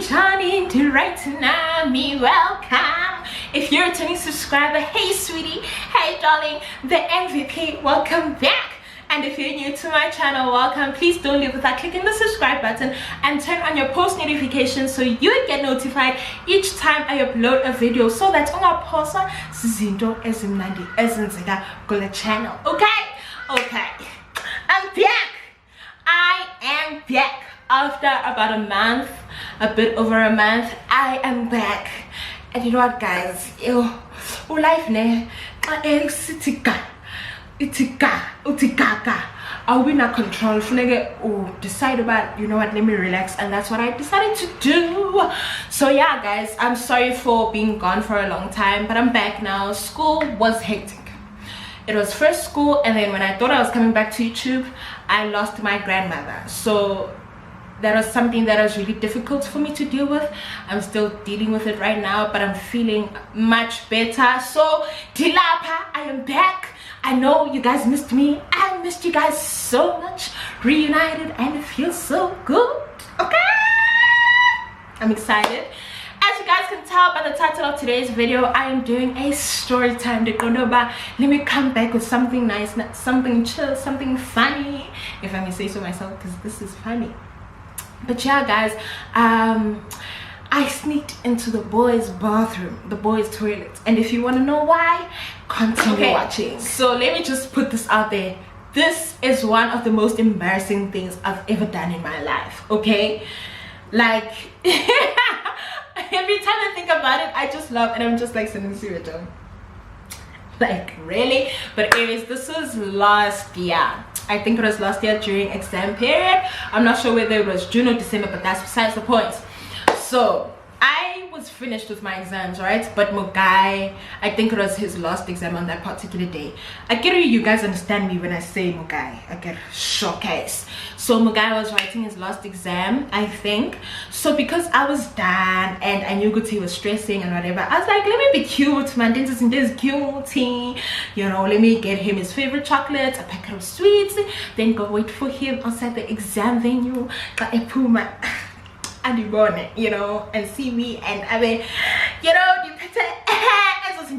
Johnny to right now, me welcome. If you're a returning subscriber, hey sweetie, hey darling, the MVP, welcome back. And if you're new to my channel, welcome. Please don't leave without clicking the subscribe button and turn on your post notifications so you get notified each time I upload a video, so that ungaphoswa zizinto ezimnandi ezenzeka kule channel. Okay, I'm back. I am back after about a month, a bit over a month. I am back, and you know what, guys? Life ne utikaka. Are we not control? Decide about, you know what, let me relax, and that's what I decided to do. So yeah, guys, I'm sorry for being gone for a long time, but I'm back now. School was hectic. It was first school, and then when I thought I was coming back to YouTube, I lost my grandmother. So that was something that was really difficult for me to deal with. I'm still dealing with it right now, but I'm feeling much better. So Dilapa, I am back. I know you guys missed me. I missed you guys so much. Reunited, and it feels so good. Okay, I'm excited. As you guys can tell by the title of today's video, I am doing a story time. Let me come back with something nice, something chill, something funny, if I may say so myself, because this is funny. But yeah, guys, I sneaked into the boys' bathroom, the boys' toilet, and if you want to know why, continue watching. So let me just put this out there. This is one of the most embarrassing things I've ever done in my life. Okay, like every time I think about it, I just laugh, and I'm just like sending serious. Like, really? But anyways, this was last year. I think it was last year during exam period. I'm not sure whether it was June or December, but that's besides the point. So I was finished with my exams, right? But Mugai, I think it was his last exam on that particular day. I get you guys understand me when I say Mugai. I get showcase. So Mugai was writing his last exam, I think. So because I was done and I knew Guti was stressing and whatever, I was like, let me be cute, man. This is cutie. You know, let me get him his favorite chocolates, a packet of sweets, then go wait for him outside the exam venue. You know, and see me, and I mean, you know,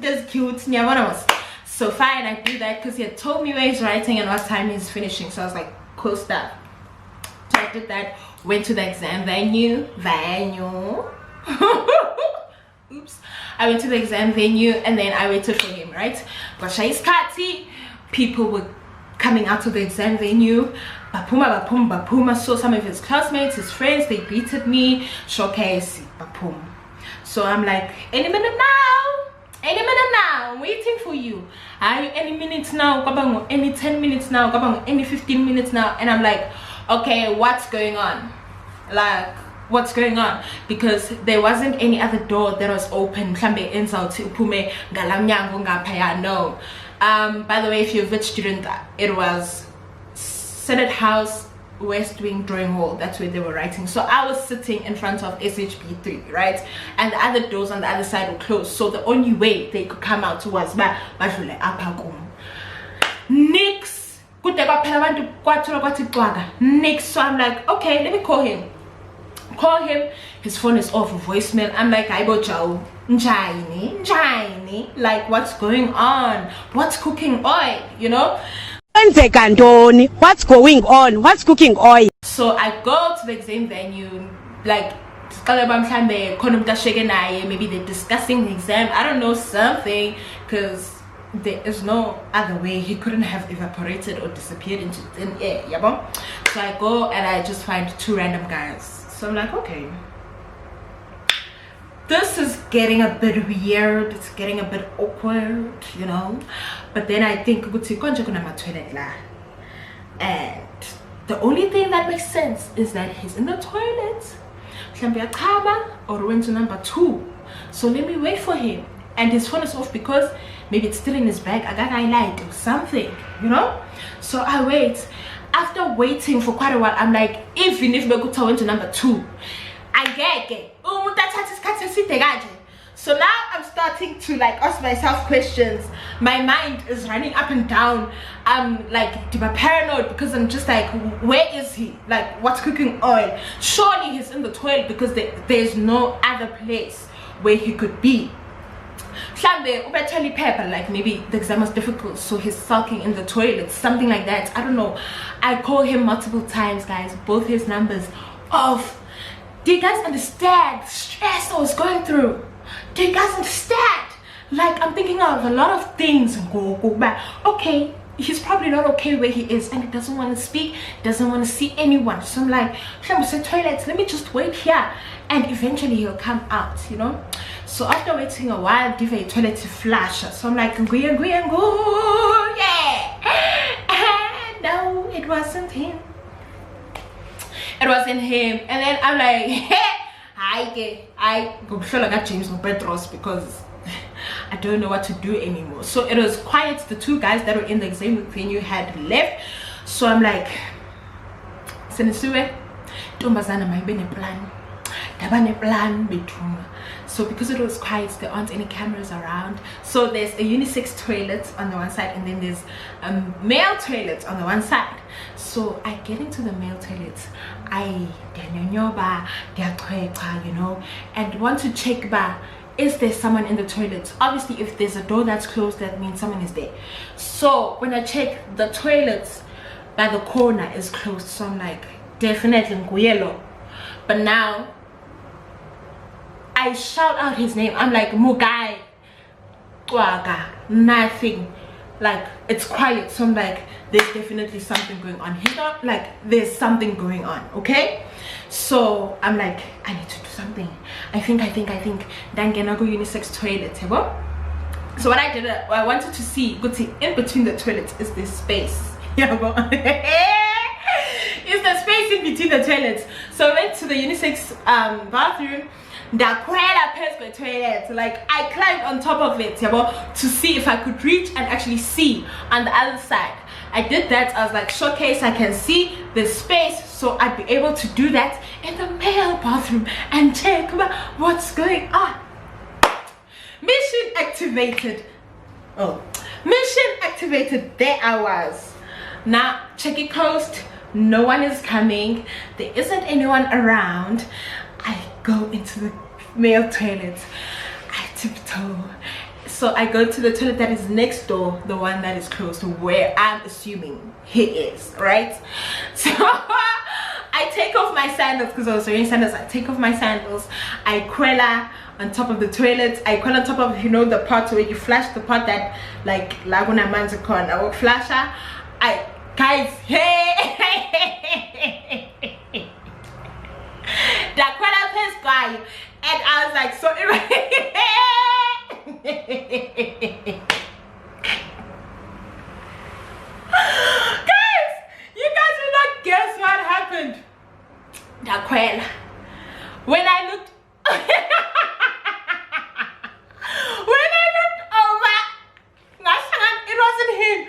just cute. So fine, I do that because he had told me where he's writing and what time he's finishing. So I was like, cool stuff. So I did that, went to the exam venue. Oops. I went to the exam venue, and then I waited for him, right? But people were coming out of the exam venue. Bapuma, saw some of his classmates, his friends, they greeted me. Showcase, bapum. So I'm like, any minute now, I'm waiting for you. Are you any minutes now? Any 10 minutes now? Any 15 minutes now? And I'm like, okay, what's going on? Like, what's going on? Because there wasn't any other door that was open. No. By the way, if you're a vet student, it was Senate House, West Wing Drawing Hall. That's where they were writing. So I was sitting in front of SHP3, right? And the other doors on the other side were closed. So the only way they could come out was Nix. Nix. So I'm like, okay, let me call him. His phone is off, voicemail. I'm like, Aibo Joe, Njaini, like, what's going on? What's cooking oil, you know? What's going on? What's cooking oil? So I go to the exam venue, like, maybe they're discussing the exam, I don't know, something, because there is no other way. He couldn't have evaporated or disappeared into thin air. So I go and I just find two random guys. So I'm like, okay, this is getting a bit weird, it's getting a bit awkward, you know. But then I think, and the only thing that makes sense is that he's in the toilet, or went to number 2. So let me wait for him, and his phone is off because maybe it's still in his bag. I got light or something, you know. So I wait. After waiting for quite a while, I'm like, even if Bekuta went to number 2, I get So now I'm starting to like ask myself questions. My mind is running up and down. I'm like paranoid because I'm just like, where is he? Like, what's cooking oil? Surely he's in the toilet because there's no other place where he could be. Like maybe the exam was difficult, so he's sulking in the toilet, something like that. I don't know. I call him multiple times, guys, both his numbers off. Do you guys understand the stress I was going through? Do you guys understand? Like, I'm thinking of a lot of things. Go back. Okay, he's probably not okay where he is, and he doesn't want to speak, doesn't want to see anyone. So I'm like, toilets, let me just wait here, and eventually he'll come out, you know. So after waiting a while, give a toilet to flash. So I'm like, go, yeah. And no, it wasn't him. It wasn't him. And then I'm like, hey, I go feel like I James or Petros because I don't know what to do anymore. So it was quiet. The two guys that were in the exam venue had left. So I'm like, Senisuwe, Tombazana, my plan. So because it was quiet, there aren't any cameras around. So there's a unisex toilet on the one side, and then there's a male toilet on the one side. So I get into the male toilet, you know, and want to check is there someone in the toilet. Obviously, if there's a door that's closed, that means someone is there. So when I check, the toilet by the corner is closed. So I'm like, definitely Nguyelo. But now I shout out his name. I'm like, Mugai, nothing. Like, it's quiet. So I'm like, there's definitely something going on. He's not like, there's something going on, okay? So I'm like, I need to do something. I think then gonna go unisex toilet. So what I did, I wanted to see in between the toilets is this space. Yeah, is the space in between the toilets. So I went to the unisex bathroom. Toilet, like I climbed on top of it to see if I could reach and actually see on the other side. I did that. I was like, showcase, I can see the space, so I'd be able to do that in the male bathroom and check what's going on. Mission activated. Mission activated. There I was. Now check it coast, no one is coming, there isn't anyone around. I go into the male toilet, I tiptoe. So I go to the toilet that is next door, the one that is close to where I'm assuming he is, right? So I take off my sandals because I was wearing sandals. I take off my sandals, I quella on top of the toilet. I quella on top of, you know, the part where you flash, the part that like Laguna Manzacon. I will flash her. Guys, hey, that quella first guy, and I was like, so guys, you guys will not guess what happened. That quella, when I looked over, it wasn't him.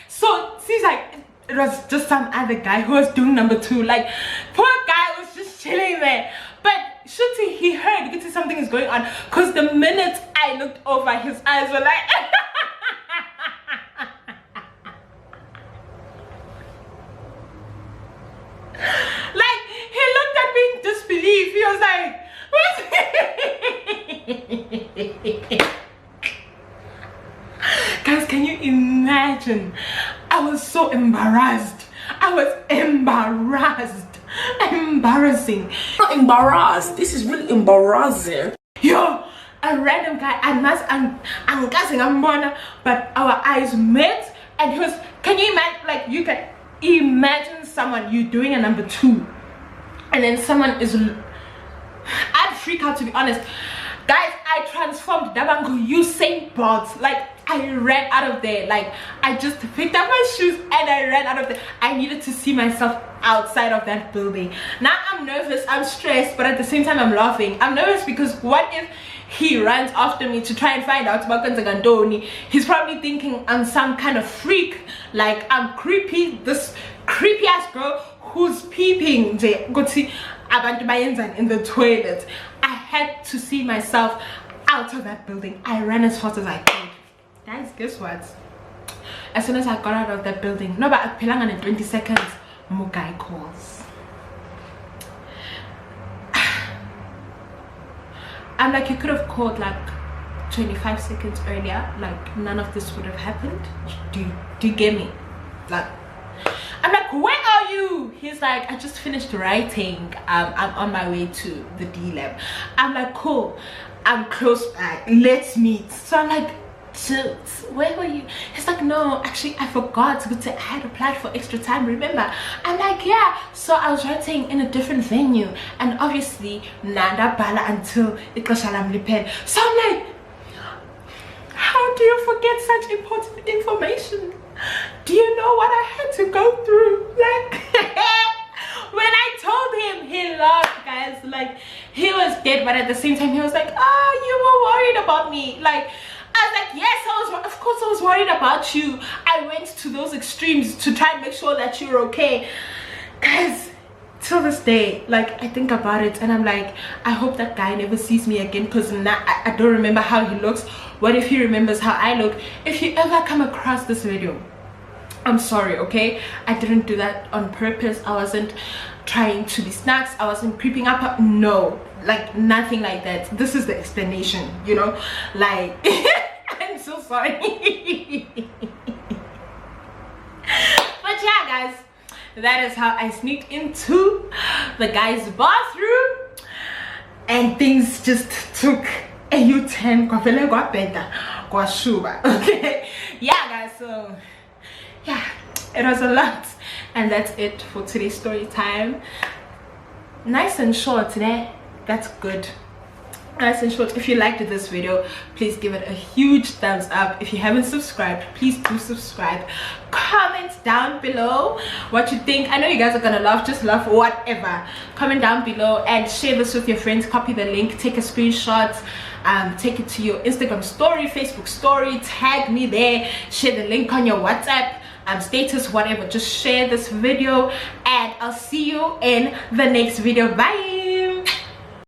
So she's like, it was just some other guy who was doing number 2. Like, poor guy was just chilling there. But Shooty, he heard, you could see something is going on, because the minute I looked over, his eyes were like like, he looked at me in disbelief. He was like, what? Guys, can you imagine? I was so embarrassed. I was embarrassed. Embarrassing. Not embarrassed. This is really embarrassing. Yo, a random guy, I'm guessing I'm Mona, but our eyes met, and he was, can you imagine, like, you can imagine someone, you doing a number 2, and then someone is, I'd freak out, to be honest. Guys, I transformed Dabango Usain Bolt. Like, I ran out of there. Like, I just picked up my shoes and I ran out of there. I needed to see myself outside of that building. Now I'm nervous, I'm stressed, but at the same time I'm laughing. I'm nervous because what if he runs after me to try and find out about Kanzagandoni? He's probably thinking I'm some kind of freak, like I'm creepy, this creepy ass girl who's peeping in the toilet. I had to see myself out of that building. I ran as fast as I could. Guys, guess what? As soon as I got out of that building, no, but I in 20 seconds, more guy calls. I'm like, you could have called like 25 seconds earlier, like none of this would have happened. Do you get me? Like, I'm like, where are you? He's like, I just finished writing. I'm on my way to the D lab. I'm like, cool, I'm close by, let's meet. So I'm like, dude, where were you? He's like, no, actually I forgot, but I had applied for extra time, remember? I'm like, yeah. So I was writing in a different venue, and obviously nanda bala until ikashalam lipen. So I'm like, how do you forget such important information? Do you know what I had to go through? Like, when I told him, he laughed, guys. Like, he was dead, but at the same time he was like, oh, you were worried about me. Like, I was like, yes, of course I was worried about you. I went to those extremes to try and make sure that you're okay. Guys, till this day, like, I think about it and I'm like, I hope that guy never sees me again, because I don't remember how he looks. What if he remembers how I look? If you ever come across this video, I'm sorry, okay? I didn't do that on purpose. I wasn't trying to be snacks. I wasn't creeping up. No, like nothing like that. This is the explanation, you know? Like, I'm so sorry. But yeah, guys, that is how I sneaked into the guy's bathroom and things just took a U-turn. Okay, yeah, guys, so yeah, it was a lot, and that's it for today's story time. Nice and short today. That's good. Nice and short. If you liked this video, please give it a huge thumbs up. If you haven't subscribed, please do subscribe. Comment down below what you think. I know you guys are gonna love, just love whatever. Comment down below and share this with your friends. Copy the link, take a screenshot, take it to your Instagram story, Facebook story, tag me there, share the link on your WhatsApp status, whatever. Just share this video and I'll see you in the next video. Bye.